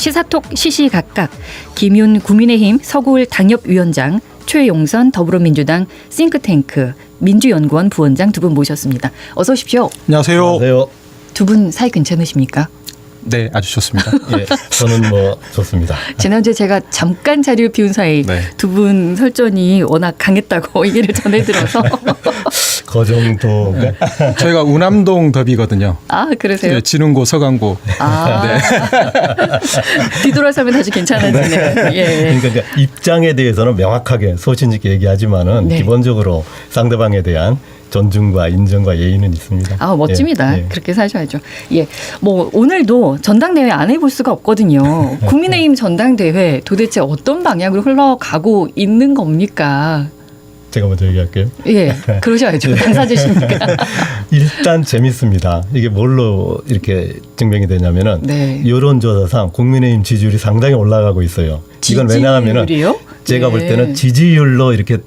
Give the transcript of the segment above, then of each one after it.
시사톡 시시각각 김윤 국민의힘 서구을 당협위원장, 최용선 더불어민주당 싱크탱크 민주연구원 부원장 두 분 모셨습니다. 어서 오십시오. 안녕하세요. 안녕하세요. 두 분 사이 괜찮으십니까? 네, 아주 좋습니다. 예, 저는 뭐 좋습니다. 지난주에 제가 잠깐 자리를 비운 사이 네. 두 분 설전이 워낙 강했다고 얘기를 전해들어서 그 정도. 네. 저희가 우남동 더비거든요. 아 그러세요? 네, 지능고 서강고. 아 뒤돌아서면 다시 괜찮아지네요. 예. 그러니까 입장에 대해서는 명확하게 소신있게 얘기하지만은 네. 기본적으로 상대방에 대한 존중과 인정과 예의는 있습니다. 아 멋집니다. 예, 예. 그렇게 사셔야죠. 예, 뭐 오늘도 전당대회 안 해볼 수가 없거든요. 국민의힘 전당대회 도대체 어떤 방향으로 흘러가고 있는 겁니까? 제가 먼저 얘기할게요. 예, 그러셔야죠. 당사자시니까. 일단 재밌습니다. 이게 뭘로 이렇게 증명이 되냐면은 네. 여론조사상 국민의힘 지지율이 상당히 올라가고 있어요. 이건 왜냐하면은 지지율이요? 제가 볼 때는 네. 지지율로 이렇게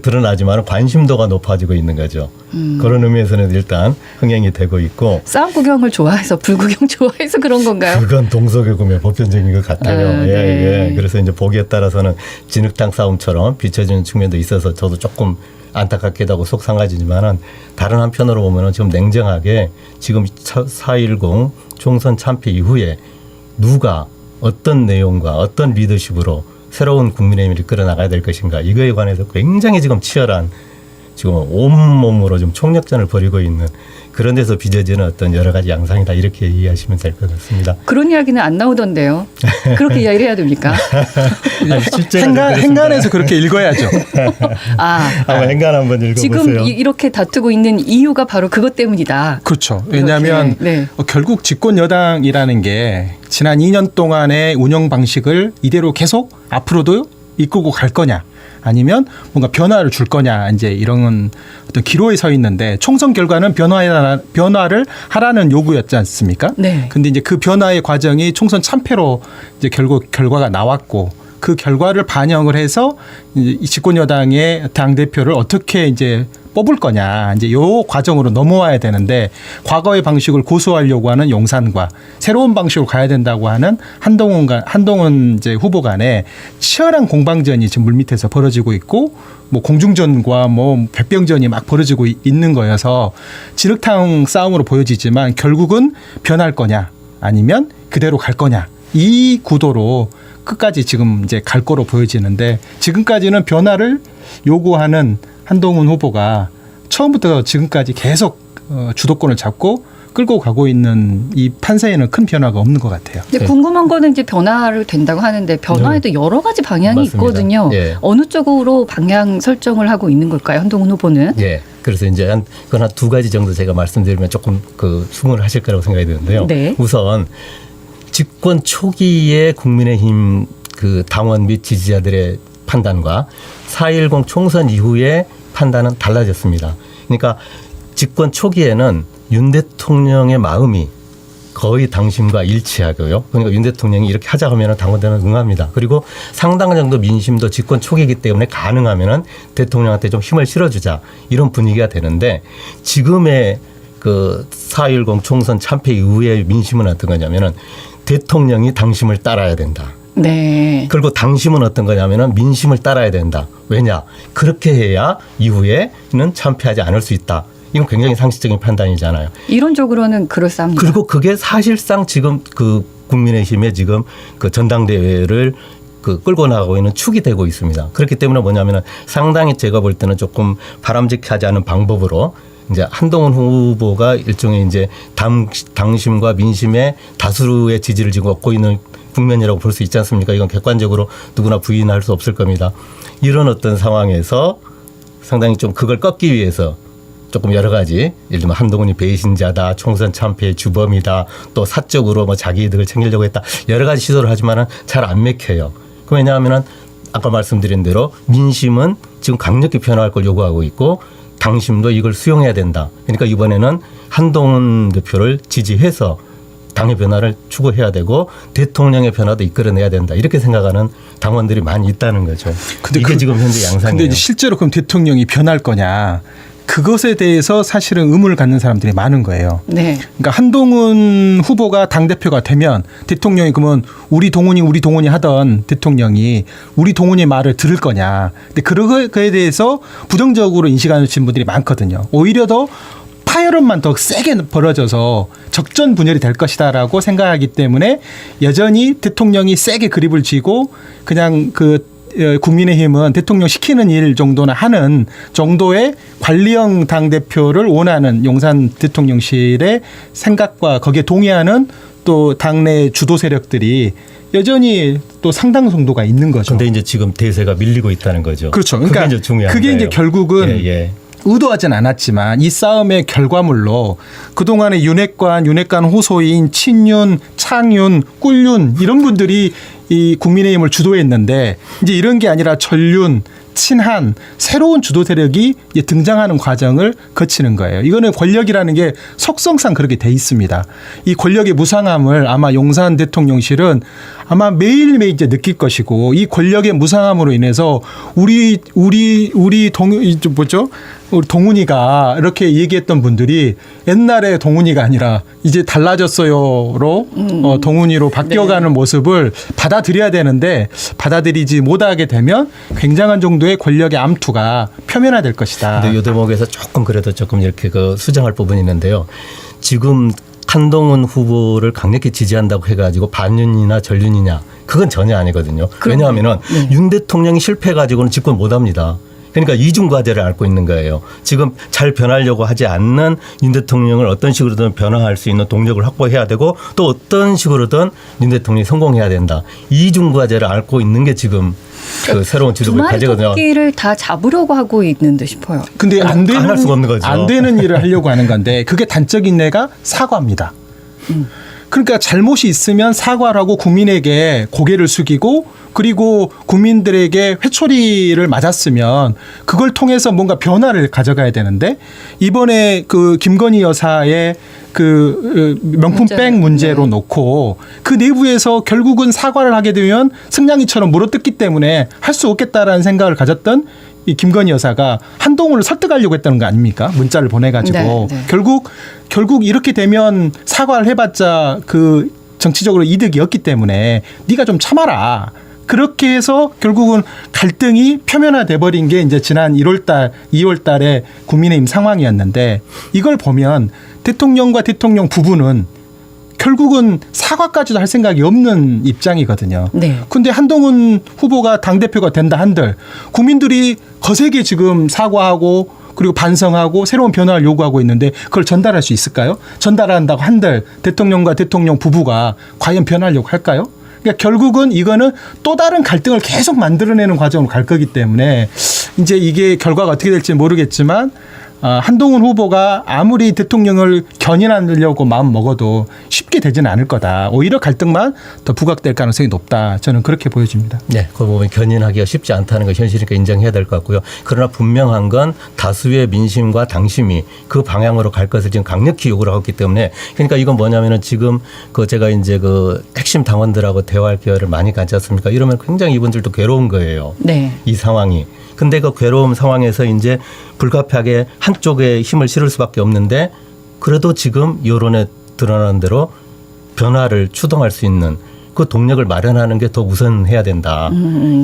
드러나지만 관심도가 높아지고 있는 거죠. 그런 의미에서는 일단 흥행이 되고 있고. 싸움 구경을 좋아해서 불구경 좋아해서 그런 건가요? 그건 동서교금의 보편적인 것 같아요. 아, 예, 네. 예. 그래서 이제 보기에 따라서는 진흙탕 싸움처럼 비춰지는 측면도 있어서 저도 조금 안타깝기도 하고 속상하지만은 다른 한편으로 보면은 지금 냉정하게 지금 4.10 총선 참패 이후에 누가 어떤 내용과 어떤 리더십으로 새로운 국민의힘을 이끌어 나가야 될 것인가 이거에 관해서 굉장히 지금 치열한 지금 온몸으로 좀 총력전을 벌이고 있는 그런 데서 빚어지는 어떤 여러 가지 양상이다 이렇게 이해하시면 될 것 같습니다. 그런 이야기는 안 나오던데요. 그렇게 이야기를 해야 됩니까? 아니, 실제로 행간에서 그렇게 읽어야죠. 한번 행간 한번 읽어보세요. 지금 이렇게 다투고 있는 이유가 바로 그것 때문이다. 그렇죠. 왜냐하면 네. 결국 집권 여당이라는 게 지난 2년 동안의 운영 방식을 이대로 계속 앞으로도 이끌고 갈 거냐 아니면 뭔가 변화를 줄 거냐 이제 이런 어떤 기로에 서 있는데 총선 결과는 변화를 하라는 요구였지 않습니까? 네. 근데 이제 그 변화의 과정이 총선 참패로 이제 결국 결과가 나왔고 그 결과를 반영을 해서 이제 이 집권 여당의 당 대표를 어떻게 이제 뽑을 거냐 이제 요 과정으로 넘어와야 되는데 과거의 방식을 고수하려고 하는 용산과 새로운 방식으로 가야 된다고 하는 한동훈 이제 후보 간에 치열한 공방전이 지금 물밑에서 벌어지고 있고 뭐 공중전과 뭐 백병전이 막 벌어지고 있는 거여서 진흙탕 싸움으로 보여지지만 결국은 변할 거냐 아니면 그대로 갈 거냐 이 구도로 끝까지 지금 이제 갈 거로 보여지는데 지금까지는 변화를 요구하는 한동훈 후보가 처음부터 지금까지 계속 주도권을 잡고 끌고 가고 있는 이 판세에는 큰 변화가 없는 것 같아요. 근데 궁금한 거는 이제 변화를 된다고 하는데 변화에도 여러 가지 방향이 맞습니다. 있거든요. 예. 어느 쪽으로 방향 설정을 하고 있는 걸까요, 한동훈 후보는? 예. 그래서 이제 그건 한 두 가지 정도 제가 말씀드리면 조금 수긍을 하실 거라고 생각이 드는데요. 네. 우선 집권 초기에 국민의힘 그 당원 및 지지자들의 판단과 4.10 총선 이후의 판단은 달라졌습니다. 그러니까 집권 초기에는 윤 대통령의 마음이 거의 당심과 일치하고요. 그러니까 윤 대통령이 이렇게 하자 하면 당원들은 응합니다. 그리고 상당 정도 민심도 집권 초기이기 때문에 가능하면 대통령한테 좀 힘을 실어주자 이런 분위기가 되는데 지금의 그 4.10 총선 참패 이후의 민심은 어떤 거냐면은 대통령이 당심을 따라야 된다. 네. 그리고 당심은 어떤 거냐면은 민심을 따라야 된다. 왜냐? 그렇게 해야 이후에는 참패하지 않을 수 있다. 이건 굉장히 상식적인 판단이잖아요. 이론적으로는 그럴싸합니다. 그리고 그게 사실상 지금 그 국민의힘의 지금 그 전당대회를 끌고 나가고 있는 축이 되고 있습니다. 그렇기 때문에 뭐냐면은 상당히 제가 볼 때는 조금 바람직하지 않은 방법으로 이제 한동훈 후보가 일종의 이제 당심과 민심의 다수의 지지를 지금 얻고 있는 국면이라고 볼 수 있지 않습니까? 이건 객관적으로 누구나 부인할 수 없을 겁니다. 이런 어떤 상황에서 상당히 좀 그걸 꺾기 위해서 조금 여러 가지 예를 들면 한동훈이 배신자다, 총선 참패의 주범이다, 또 사적으로 뭐 자기 이득을 챙기려고 했다 여러 가지 시도를 하지만은 잘 안 맥혀요. 왜냐하면은 아까 말씀드린 대로 민심은 지금 강력히 변화할 걸 요구하고 있고 당심도 이걸 수용해야 된다. 그러니까 이번에는 한동훈 대표를 지지해서 당의 변화를 추구해야 되고 대통령의 변화도 이끌어내야 된다. 이렇게 생각하는 당원들이 많이 있다는 거죠. 근데 이게 지금 현재 양상이에요. 근데 실제로 그럼 대통령이 변할 거냐? 그것에 대해서 사실은 의문을 갖는 사람들이 많은 거예요. 네. 그러니까 한동훈 후보가 당대표가 되면 대통령이 그러면 우리 동훈이 하던 대통령이 우리 동훈의 말을 들을 거냐. 근데 그거에 대해서 부정적으로 인식하시는 분들이 많거든요. 오히려 더 파열음만 더 세게 벌어져서 적전분열이 될 것이다라고 생각하기 때문에 여전히 대통령이 세게 그립을 쥐고 그냥 국민의힘은 대통령 시키는 일 정도나 하는 정도의 관리형 당대표를 원하는 용산 대통령실의 생각과 거기에 동의하는 또 당내 주도 세력들이 여전히 또 상당 정도가 있는 거죠. 그런데 이제 지금 대세가 밀리고 있다는 거죠. 그렇죠. 그러니까 그게 이제 중요한 그게 거예요. 이제 결국은 예. 의도하진 않았지만 이 싸움의 결과물로 그동안의 윤핵관 호소인 친윤, 창윤, 꿀윤 이런 분들이 이 국민의힘을 주도했는데 이제 이런 게 아니라 전륜, 친한 새로운 주도 세력이 이제 등장하는 과정을 거치는 거예요. 이거는 권력이라는 게 속성상 그렇게 돼 있습니다. 이 권력의 무상함을 아마 용산 대통령실은 아마 매일매일 이제 느낄 것이고 이 권력의 무상함으로 인해서 우리 동훈이가 이렇게 얘기했던 분들이 옛날에 동훈이가 아니라 이제 달라졌어요로 동훈이로 바뀌어가는 모습을 받아들여야 되는데 받아들이지 못하게 되면 굉장한 정도의 권력의 암투가 표면화될 것이다. 근데 이 대목에서 조금 이렇게 수정할 부분이 있는데요. 지금 한동훈 후보를 강력히 지지한다고 해가지고 반윤이나 전륜이냐 그건 전혀 아니거든요. 왜냐하면 윤 대통령이 실패해가지고는 집권 못합니다. 그러니까 이중 과제를 앓고 있는 거예요. 지금 잘 변하려고 하지 않는 윤 대통령을 어떤 식으로든 변화할 수 있는 동력을 확보해야 되고 또 어떤 식으로든 윤 대통령이 성공해야 된다. 이중 과제를 앓고 있는 게 지금 그 새로운 지도부의 과제거든요. 토끼를 다 잡으려고 하고 있는 듯 싶어요. 근데 안 할 수가 없는 거죠. 안 되는 일을 하려고 하는 건데 그게 단적인 예가 사과입니다. 그러니까 잘못이 있으면 사과를 하고 국민에게 고개를 숙이고 그리고 국민들에게 회초리를 맞았으면 그걸 통해서 뭔가 변화를 가져가야 되는데 이번에 그 김건희 여사의 그 명품백 문제로 놓고 그 내부에서 결국은 사과를 하게 되면 승냥이처럼 물어뜯기 때문에 할 수 없겠다라는 생각을 가졌던 이 김건희 여사가 한동훈을 설득하려고 했다는 거 아닙니까? 문자를 보내가지고 결국 이렇게 되면 사과를 해봤자 그 정치적으로 이득이 없기 때문에 네가 좀 참아라. 그렇게 해서 결국은 갈등이 표면화돼 버린 게 이제 지난 1월 2월 달에 국민의힘 상황이었는데 이걸 보면 대통령과 대통령 부부는 결국은 사과까지도 할 생각이 없는 입장이거든요. 네. 근데 한동훈 후보가 당대표가 된다 한들 국민들이 거세게 지금 사과하고 그리고 반성하고 새로운 변화를 요구하고 있는데 그걸 전달할 수 있을까요? 전달한다고 한들 대통령과 대통령 부부가 과연 변하려고 할까요? 그러니까 결국은 이거는 또 다른 갈등을 계속 만들어내는 과정으로 갈 거기 때문에 이제 이게 결과가 어떻게 될지 모르겠지만 한동훈 후보가 아무리 대통령을 견인하려고 마음 먹어도 쉽게 되지는 않을 거다. 오히려 갈등만 더 부각될 가능성이 높다. 저는 그렇게 보여집니다. 네, 그 부분 견인하기가 쉽지 않다는 거 현실이니까 인정해야 될 것 같고요. 그러나 분명한 건 다수의 민심과 당심이 그 방향으로 갈 것을 지금 강력히 요구를 하고 있기 때문에 그러니까 이건 뭐냐면은 지금 제가 이제 핵심 당원들하고 대화할 기회를 많이 갖지 않습니까? 이러면 굉장히 이분들도 괴로운 거예요. 네. 이 상황이. 근데 그 괴로움 상황에서 이제 불가피하게 한쪽에 힘을 실을 수밖에 없는데 그래도 지금 여론에 드러나는 대로 변화를 추동할 수 있는 그 동력을 마련하는 게 더 우선해야 된다.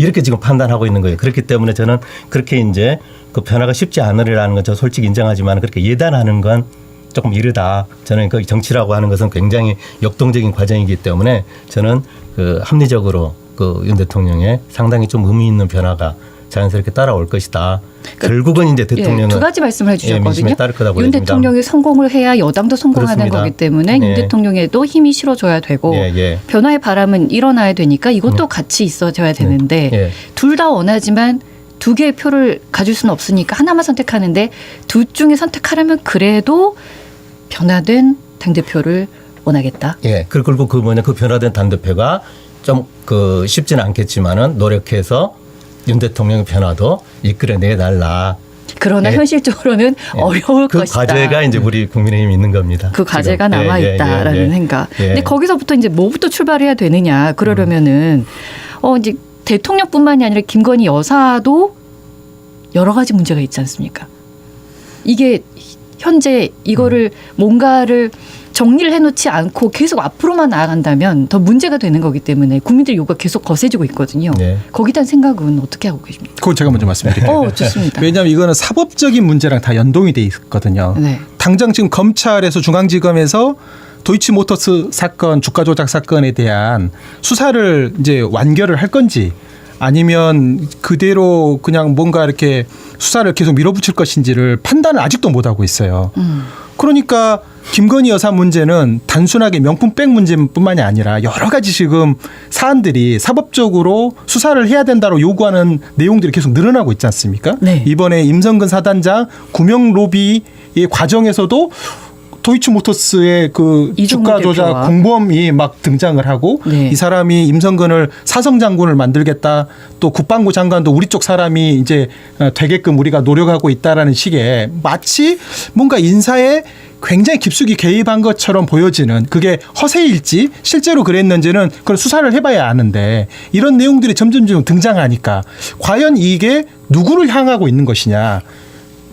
이렇게 지금 판단하고 있는 거예요. 그렇기 때문에 저는 그렇게 이제 그 변화가 쉽지 않으리라는 건 저 솔직히 인정하지만 그렇게 예단하는 건 조금 이르다. 저는 그 정치라고 하는 것은 굉장히 역동적인 과정이기 때문에 저는 합리적으로 윤 대통령의 상당히 좀 의미 있는 변화가 자연스럽게 따라올 것이다. 그러니까 결국은 이제 대통령은 두 가지 말씀을 해주셨거든요. 민심에 따를 거다 윤 대통령이 성공을 해야 여당도 성공하는 그렇습니다. 거기 때문에 윤 대통령에도 힘이 실어줘야 되고 변화의 바람은 일어나야 되니까 이것도 같이 있어져야 되는데 둘 다 원하지만 두 개의 표를 가질 수는 없으니까 하나만 선택하는데 둘 중에 선택하려면 그래도 변화된 당대표를 원하겠다. 그리고 그 변화된 당대표가 좀 쉽지는 않겠지만은 노력해서 윤 대통령의 변화도 이끌어내달라. 그러나 현실적으로는 어려울 그 것이다. 과제가 이제 우리 국민의힘이 있는 겁니다. 그 과제가 남아 있다라는 생각. 근데 거기서부터 이제 뭐부터 출발해야 되느냐. 그러려면은 이제 대통령뿐만이 아니라 김건희 여사도 여러 가지 문제가 있지 않습니까? 이게 현재 이거를 뭔가를 정리를 해놓지 않고 계속 앞으로만 나아간다면 더 문제가 되는 거기 때문에 국민들 요구가 계속 거세지고 있거든요. 네. 거기에 대한 생각은 어떻게 하고 계십니까? 그건 제가 먼저 말씀드릴게요. 좋습니다. 왜냐하면 이거는 사법적인 문제랑 다 연동이 돼 있거든요. 네. 당장 지금 검찰에서 중앙지검에서 도이치모터스 사건 주가 조작 사건에 대한 수사를 이제 완결을 할 건지 아니면 그대로 그냥 뭔가 이렇게 수사를 계속 밀어붙일 것인지를 판단을 아직도 못 하고 있어요. 그러니까 김건희 여사 문제는 단순하게 명품백 문제뿐만이 아니라 여러 가지 지금 사안들이 사법적으로 수사를 해야 된다고 요구하는 내용들이 계속 늘어나고 있지 않습니까? 네. 이번에 임성근 사단장 구명 로비의 과정에서도 도이치모터스의 그 주가 조작 대표와. 공범이 막 등장을 하고 네. 이 사람이 임성근을 사성 장군을 만들겠다. 또 국방부 장관도 우리 쪽 사람이 이제 되게끔 우리가 노력하고 있다라는 식의 마치 뭔가 인사에 굉장히 깊숙이 개입한 것처럼 보여지는 그게 허세일지 실제로 그랬는지는 그걸 수사를 해봐야 아는데 이런 내용들이 점점 등장하니까 과연 이게 누구를 향하고 있는 것이냐.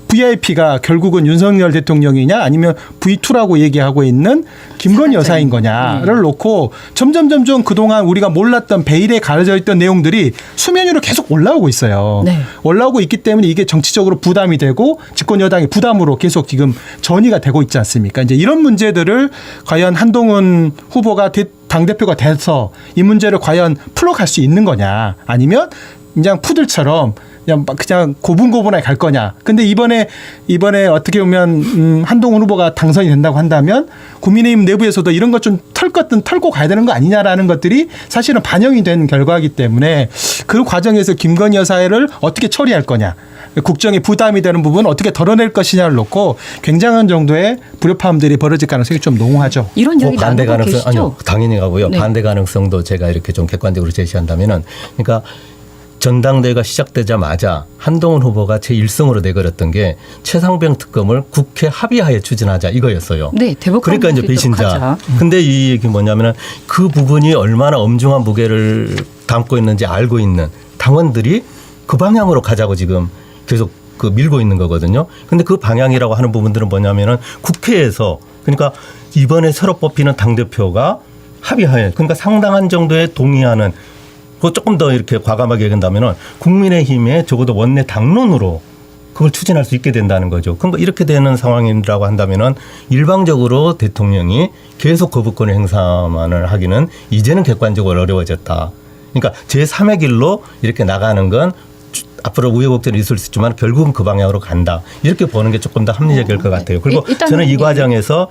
VIP가 결국은 윤석열 대통령이냐 아니면 V2라고 얘기하고 있는 김건희 여사인 거냐를 놓고 점점 그동안 우리가 몰랐던 베일에 가려져 있던 내용들이 수면 위로 계속 올라오고 있어요. 네. 올라오고 있기 때문에 이게 정치적으로 부담이 되고 집권 여당의 부담으로 계속 지금 전이가 되고 있지 않습니까? 이제 이런 문제들을 과연 한동훈 후보가 당대표가 돼서 이 문제를 과연 풀어갈 수 있는 거냐 아니면 그냥 푸들처럼 그냥 고분고분하게 갈 거냐. 근데 이번에 어떻게 보면 한동훈 후보가 당선이 된다고 한다면 국민의힘 내부에서도 이런 것 좀 털 것든 털고 가야 되는 거 아니냐라는 것들이 사실은 반영이 된 결과이기 때문에 그 과정에서 김건희 여사를 어떻게 처리할 거냐. 국정에 부담이 되는 부분 어떻게 덜어낼 것이냐를 놓고 굉장한 정도의 불협화음들이 벌어질 가능성이 좀 농후하죠. 이런 이야기 반대 나누고 가능성 계시죠? 아니요 당연히 가고요. 네. 반대 가능성도 제가 이렇게 좀 객관적으로 제시한다면은 그러니까 전당대회가 시작되자마자 한동훈 후보가 제1성으로 내걸었던 게 최상병 특검을 국회 합의하에 추진하자 이거였어요. 네, 대법관 그러니까 이제 배신자. 근데 이 얘기 뭐냐면은 그 부분이 얼마나 엄중한 무게를 담고 있는지 알고 있는 당원들이 그 방향으로 가자고 지금 계속 그 밀고 있는 거거든요. 근데 그 방향이라고 하는 부분들은 뭐냐면은 국회에서 그러니까 이번에 새로 뽑히는 당대표가 합의하에 그러니까 상당한 정도의 동의하는 그 조금 더 이렇게 과감하게 얘기한다면은 국민의힘의 적어도 원내 당론으로 그걸 추진할 수 있게 된다는 거죠. 그러니까 이렇게 되는 상황이라고 한다면은 일방적으로 대통령이 계속 거부권을 행사만을 하기는 이제는 객관적으로 어려워졌다. 그러니까 제3의 길로 이렇게 나가는 건 앞으로 우여곡절이 있을 수 있지만 결국은 그 방향으로 간다. 이렇게 보는 게 조금 더 합리적일 것 같아요. 그리고 저는 이 과정에서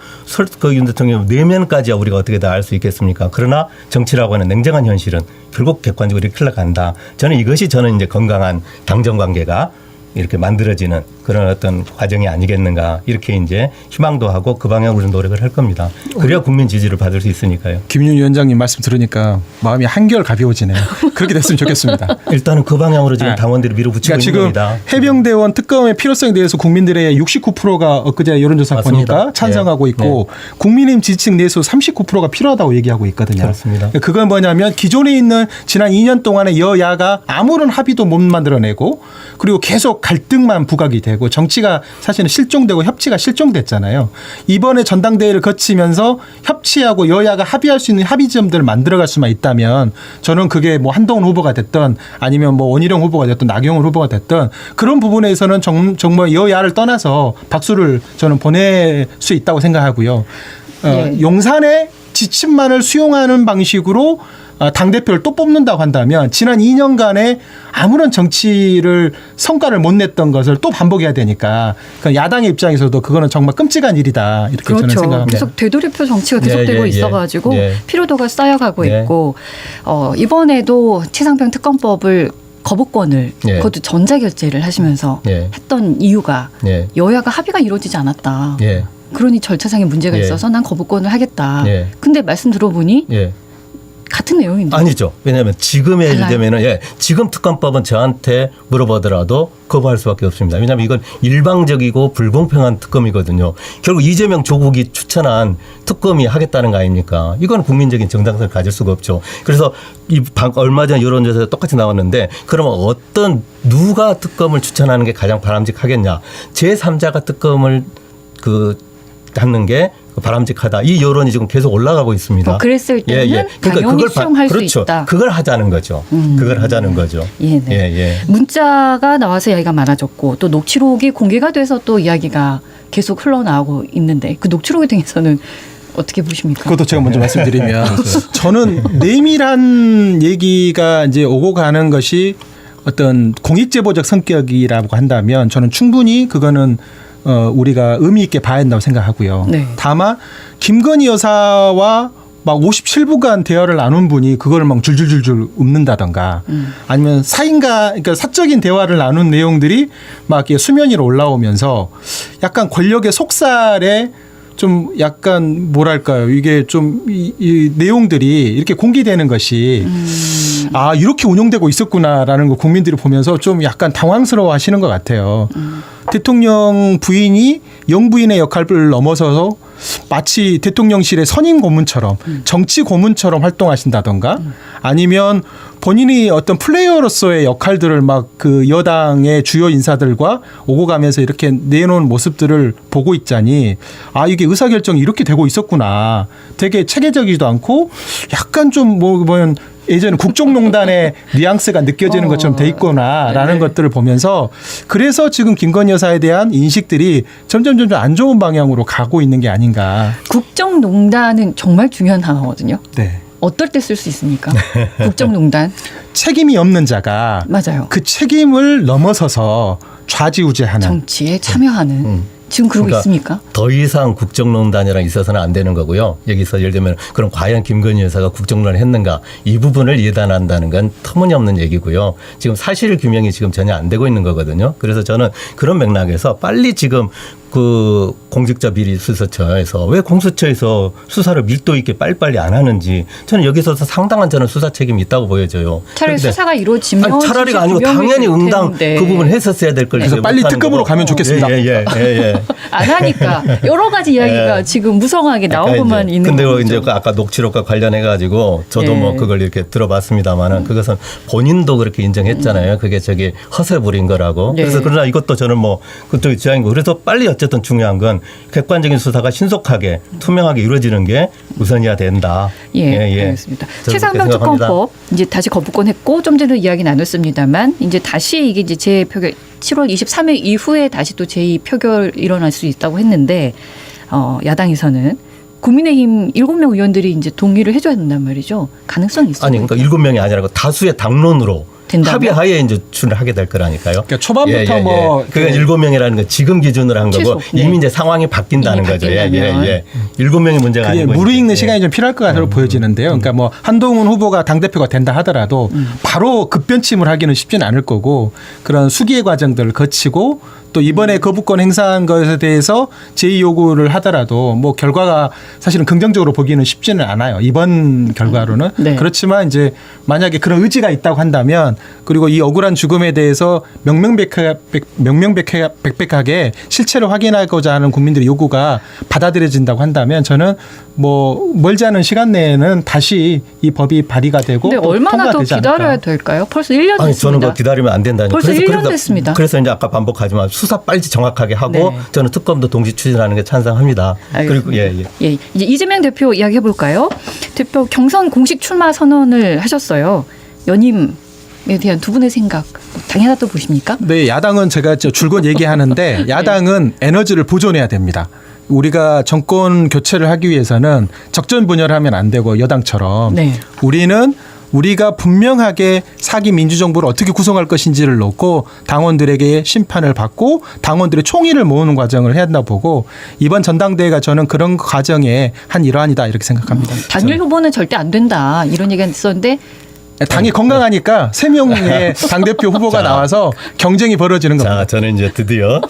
윤 대통령 내면까지야 우리가 어떻게 다 알 수 있겠습니까? 그러나 정치라고 하는 냉정한 현실은 결국 객관적으로 이렇게 흘러간다. 저는 이것이 이제 건강한 당정 관계가 이렇게 만들어지는 그런 어떤 과정이 아니겠는가 이렇게 이제 희망도 하고 그 방향으로 노력을 할 겁니다. 그래야 국민 지지를 받을 수 있으니까요. 김윤 위원장님 말씀 들으니까 마음이 한결 가벼워지네요. 그렇게 됐으면 좋겠습니다. 일단은 그 방향으로 지금 당원들이 밀어붙이고 그러니까 있는 겁니다. 지금 해병대원 특검의 필요성에 대해서 국민들의 69%가 엊그제 여론조사 맞습니다. 보니까 찬성하고 네. 있고 국민의힘 지지층 내에서 39%가 필요하다고 얘기하고 있거든요. 그렇습니다. 그건 뭐냐면 기존에 있는 지난 2년 동안의 여야가 아무런 합의도 못 만들어내고 그리고 계속 갈등만 부각이 되고 정치가 사실은 실종되고 협치가 실종됐잖아요. 이번에 전당대회를 거치면서 협치하고 여야가 합의할 수 있는 합의점들을 만들어갈 수만 있다면 저는 그게 뭐 한동훈 후보가 됐던 아니면 뭐 원희룡 후보가 됐던 나경원 후보가 됐던 그런 부분에서는 정말 여야를 떠나서 박수를 저는 보낼 수 있다고 생각하고요. 용산의 지침만을 수용하는 방식으로 당대표를 또 뽑는다고 한다면 지난 2년간의 아무런 정치를 성과를 못 냈던 것을 또 반복해야 되니까 그러니까 야당의 입장에서도 그거는 정말 끔찍한 일이다 이렇게 그렇죠. 저는 생각합니다. 계속 되돌이표 정치가 계속되고 있어가지고 피로도가 쌓여가고 있고 이번에도 최상병 특검법을 거부권을 그것도 전자결제를 하시면서 했던 이유가 여야가 합의가 이루어지지 않았다. 그러니 절차상의 문제가 있어서 난 거부권을 하겠다. 근데 말씀 들어보니 같은 내용인데. 아니죠. 왜냐하면 지금에 예를 들면은 지금 특검법은 저한테 물어보더라도 거부할 수밖에 없습니다. 왜냐하면 이건 일방적이고 불공평한 특검이거든요. 결국 이재명 조국이 추천한 특검이 하겠다는 거 아닙니까? 이건 국민적인 정당성을 가질 수가 없죠. 그래서 얼마 전 여론조사에서 똑같이 나왔는데 그러면 누가 특검을 추천하는 게 가장 바람직하겠냐? 제3자가 특검을 갖는 게 바람직하다. 이 여론이 지금 계속 올라가고 있습니다. 그랬을 때는 당연히 수용할 수 있다. 그걸 하자는 거죠. 그걸 하자는 거죠. 문자가 나와서 이야기가 많아졌고 또 녹취록이 공개가 돼서 또 이야기가 계속 흘러나오고 있는데 그 녹취록에 대해서는 어떻게 보십니까? 그것도 제가 먼저 말씀드리면 저는 내밀한 얘기가 이제 오고 가는 것이 어떤 공익제보적 성격이라고 한다면 저는 충분히 그거는 우리가 의미 있게 봐야 한다고 생각하고요. 네. 다만 김건희 여사와 막 57분간 대화를 나눈 분이 그걸 막 줄줄줄줄 읊는다던가 아니면 그러니까 사적인 대화를 나눈 내용들이 막 이렇게 수면 위로 올라오면서 약간 권력의 속살에 좀 약간 뭐랄까요. 이게 좀 이 내용들이 이렇게 공개되는 것이 아 이렇게 운용되고 있었구나라는 걸 국민들이 보면서 좀 약간 당황스러워 하시는 것 같아요. 대통령 부인이 영부인의 역할을 넘어서서 마치 대통령실의 선임 고문처럼 정치 고문처럼 활동하신다던가 아니면 본인이 어떤 플레이어로서의 역할들을 막 그 여당의 주요 인사들과 오고 가면서 이렇게 내놓은 모습들을 보고 있자니 아 이게 의사결정이 이렇게 되고 있었구나. 되게 체계적이지도 않고 약간 좀 보면 예전에 국정농단의 뉘앙스가 느껴지는 것처럼 돼 있구나라는 것들을 보면서 그래서 지금 김건희 여사에 대한 인식들이 점점 안 좋은 방향으로 가고 있는 게 아닌가. 국정농단은 정말 중요한 단어거든요. 네. 어떨 때 쓸 수 있습니까? 국정농단. 책임이 없는 자가 맞아요. 그 책임을 넘어서서 좌지우지하는. 정치에 참여하는. 지금 그러고 있습니까? 더 이상 국정농단이랑 있어서는 안 되는 거고요. 여기서 예를 들면 그럼 과연 김건희 여사가 국정농단을 했는가 이 부분을 예단한다는 건 터무니없는 얘기고요. 지금 사실 규명이 지금 전혀 안 되고 있는 거거든요. 그래서 저는 그런 맥락에서 빨리 지금 그 공직자 비리 수사처에서 왜 공수처에서 수사를 밀도 있게 빨리빨리 안 하는지 저는 여기서 상당한 저는 수사 책임이 있다고 보여져요. 차라리 수사가 이루어지면 차라리가 아니고 당연히 응당 그 부분을 했었어야 될 걸. 그래서 빨리 특검으로 가면 좋겠습니다. 안 하니까 여러 가지 이야기가 지금 무성하게 나오고만 있는 거죠. 근데 이제 아까 녹취록과 관련해 가지고 저도 뭐 그걸 이렇게 들어봤습니다만은 그것은 본인도 그렇게 인정했잖아요. 그게 저기 허세 부린 거라고. 그래서 그러나 이것도 저는 뭐 그쪽이 지향이고 그래서 빨리 어쨌든 중요한 건 객관적인 수사가 신속하게 투명하게 이루어지는 게 우선이어야 된다. 알겠습니다. 최상병 특검법 이제 다시 거부권했고 좀 전에도 이야기 나눴습니다만 이제 다시 이게 이제 재표결 7월 23일 이후에 다시 또 제2표결 일어날 수 있다고 했는데 야당에서는 국민의힘 7명 의원들이 이제 동의를 해줘야 된단 말이죠. 가능성이 있어요. 아니 그러니까 7명이 아니라 다수의 당론으로 합의하에 이제 추진하게 될 거라니까요. 그러니까 초반부터 뭐 그러니까 7명이라는 건 지금 기준으로 한 거고 이미 이제 상황이 바뀐다는 거죠. 7명이 문제가 아니고 무르익는 시간이 좀 필요할 것 같다고 보여지는데요. 그러니까 뭐 한동훈 후보가 당대표가 된다 하더라도 바로 급변침을 하기는 쉽지는 않을 거고 그런 수기의 과정들을 거치고 또 이번에 거부권 행사한 것에 대해서 제의 요구를 하더라도 뭐 결과가 사실은 긍정적으로 보기는 쉽지는 않아요. 이번 결과로는. 그렇지만 이제 만약에 그런 의지가 있다고 한다면 그리고 이 억울한 죽음에 대해서 명명백백하게 실체를 확인하고자 하는 국민들의 요구가 받아들여진다고 한다면 저는 뭐 멀지 않은 시간 내에는 다시 이 법이 발의가 되고 근데 얼마나 더 기다려야 될까요? 벌써 1년 됐습니다. 아니 저는 뭐 기다리면 안 된다니까. 벌써 1년 됐습니다. 그래서 이제 아까 반복하지만 수사 빨리 정확하게 하고 저는 특검도 동시 추진하는 게 찬성합니다. 알겠습니다. 그리고 이제 이재명 대표 이야기 해볼까요? 대표 경선 공식 출마 선언을 하셨어요. 연임에 대한 두 분의 생각 당연하다고 보십니까? 네, 야당은 제가 줄곧 얘기하는데 야당은 에너지를 보존해야 됩니다. 우리가 정권 교체를 하기 위해서는 적전분열하면 안 되고 여당처럼 우리는 우리가 분명하게 사기 민주정부를 어떻게 구성할 것인지를 놓고 당원들에게 심판을 받고 당원들의 총의를 모으는 과정을 해야 한다고 보고 이번 전당대회가 저는 그런 과정의 한 일환이다 이렇게 생각합니다. 단일 후보는 절대 안 된다 이런 얘기가 있었는데 당이 건강하니까 3명의 당대표 후보가 나와서 경쟁이 벌어지는 겁니다. 자, 저는 이제 드디어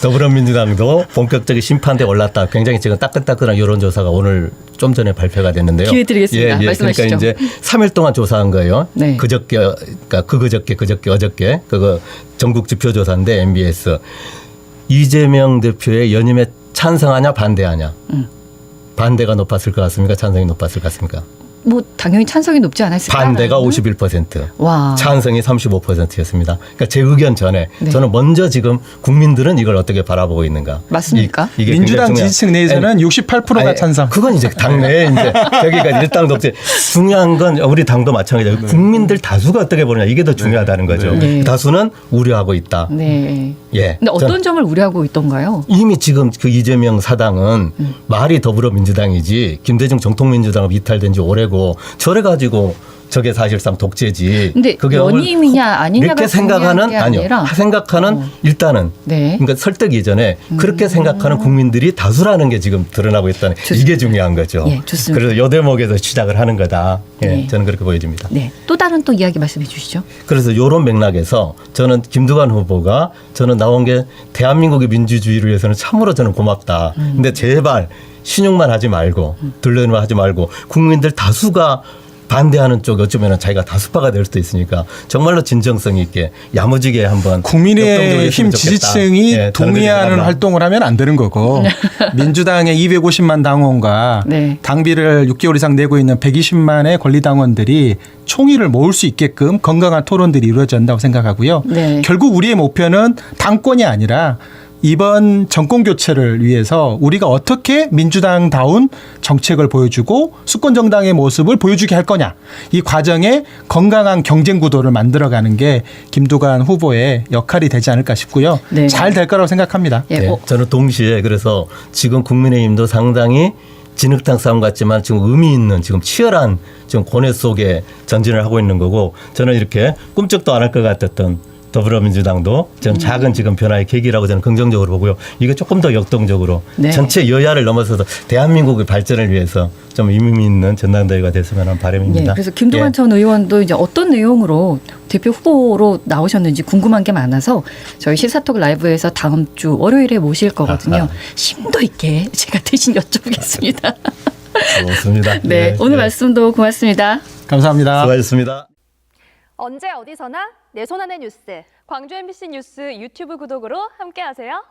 더불어민주당도 본격적인 심판대에 올랐다. 굉장히 지금 따끈따끈한 여론조사가 오늘 좀 전에 발표가 됐는데요. 기회 드리겠습니다. 말씀하시죠. 그러니까 이제 3일 동안 조사한 거예요. 네. 그저께, 어저께 그거 전국 지표조사인데 MBS 이재명 대표의 연임에 찬성하냐 반대하냐. 반대가 높았을 것 같습니까? 찬성이 높았을 것 같습니까? 뭐 당연히 찬성이 높지 않았을까? 반대가 51%, 와. 찬성이 35%였습니다. 그러니까 제 의견 전에 네. 저는 먼저 지금 국민들은 이걸 어떻게 바라보고 있는가. 맞습니까? 이게 민주당 굉장히 지지층 내에서는 68%가 찬성. 그건 이제 당내 이제 여기가 일당 독재. 중요한 건 우리 당도 마찬가지예요. 국민들 다수가 어떻게 보느냐 이게 더 중요하다는 거죠. 네. 다수는 우려하고 있다. 네. 예. 근데 어떤 점을 우려하고 있던가요? 이미 지금 그 이재명 사당은 말이 더불어민주당이지 김대중 정통민주당은 이탈된 지 오래고 저래 가지고 저게 사실상 독재지. 근데 그게 연임이냐 아니냐가 이렇게 생각하는 중요한 게 아니라 생각하는 일단은 네. 그러니까 설득 이전에 그렇게 생각하는 국민들이 다수라는 게 지금 드러나고 있다는 이게 중요한 거죠. 예, 좋습니다. 그래서 요 대목에서 시작을 하는 거다. 예, 네. 저는 그렇게 보여집니다. 네. 또 다른 또 이야기 말씀해 주시죠. 그래서 이런 맥락에서 저는 김두관 후보가 저는 나온 게 대한민국의 민주주의를 위해서는 참으로 저는 고맙다. 근데 제발 신용만 하지 말고 들러리만 하지 말고 국민들 다수가 반대하는 쪽 어쩌면 자기가 다수파가 될 수도 있으니까 정말로 진정성 있게 야무지게 한번 국민의힘 지지층이 예, 동의하는 활동을 하면 안 되는 거고 민주당의 250만 당원과 네. 당비를 6개월 이상 내고 있는 120만의 권리당원들이 총의를 모을 수 있게끔 건강한 토론들이 이루어져야 한다고 생각하고요. 네. 결국 우리의 목표는 당권이 아니라 이번 정권 교체를 위해서 우리가 어떻게 민주당다운 정책을 보여주고 수권 정당의 모습을 보여주게 할 거냐. 이 과정에 건강한 경쟁 구도를 만들어가는 게 김두관 후보의 역할이 되지 않을까 싶고요. 네. 잘 될 거라고 생각합니다. 예, 네, 저는 동시에 그래서 지금 국민의힘도 상당히 진흙탕 싸움 같지만 지금 의미 있는 지금 치열한 지금 고뇌 속에 전진을 하고 있는 거고 저는 이렇게 꿈쩍도 안 할 것 같았던 더불어민주당도 저는 작은 지금 변화의 계기라고 저는 긍정적으로 보고요. 이게 조금 더 역동적으로 네. 전체 여야를 넘어서서 대한민국의 발전을 위해서 좀 의미 있는 전당대회가 됐으면 하는 바람입니다. 네, 그래서 김두관 예. 전 의원도 이제 어떤 내용으로 대표 후보로 나오셨는지 궁금한 게 많아서 저희 시사톡 라이브에서 다음 주 월요일에 모실 거거든요. 아하. 심도 있게 제가 대신 여쭤보겠습니다. 고맙습니다. 네, 예, 오늘 예. 말씀도 고맙습니다. 감사합니다. 수고하셨습니다. 언제 어디서나 내 손 안의 뉴스. 광주 MBC 뉴스 유튜브 구독으로 함께하세요.